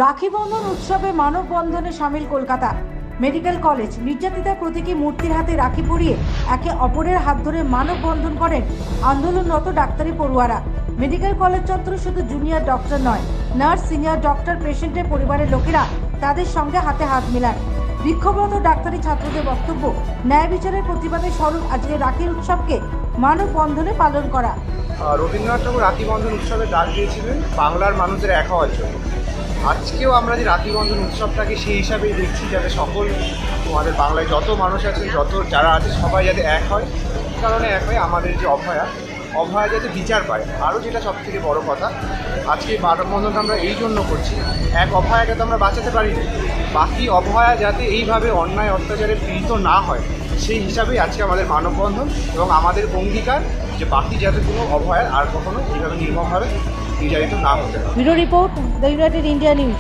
রাখি বন্ধন উৎসবে মানববন্ধনে সামিল কলকাতা মেডিকেল কলেজ। নির্যাতিতার প্রতীকী মূর্তির হাতে রাখি পরিয়ে একে অপরের হাত ধরে মানববন্ধন করেন আন্দোলনরত ডাক্তারি পড়ুয়ারা। মেডিকেল কলেজ চত্বরে শুধু জুনিয়র ডক্টর নয়, নার্স, সিনিয়র ডক্টর, পেশেন্টের পরিবারের লোকেরা তাদের সঙ্গে হাতে হাত মেলান। বিক্ষোভরত ডাক্তারি ছাত্রদের বক্তব্য, ন্যায় বিচারের প্রতিবাদে স্বরূপ আজকে রাখির উৎসবকে মানববন্ধনে পালন করা। রবীন্দ্রনাথ ঠাকুর রাখি বন্ধন উৎসবে ডাক দিয়েছিলেন বাংলার মানুষের এক হওয়ার জন্য। আজকেও আমরা যে রাখি বন্ধন উৎসবটাকে সেই হিসাবেই দেখছি, যাতে সকল আমাদের বাংলায় যত মানুষ আছেন, যারা আছে সবাই যাতে এক হয়। কারণে এক হয় আমাদের যে অভয়া যাতে বিচার পায়। আরও যেটা সবথেকে বড় কথা, আজকে মানববন্ধনটা আমরা এই জন্য করছি, এক অভয়াকে তো আমরা বাঁচাতে পারিনি, বাকি অভয়া যাতে এইভাবে অন্যায় অত্যাচারে পীড়িত না হয় সেই হিসাবেই আজকে আমাদের মানববন্ধন এবং আমাদের অঙ্গীকার যে বাকি যাতে কোনো অভয়ার আর কখনো এইভাবে নির্মমভাবে নির্যাতিত না হতে পারে। Bureau report, the United India news.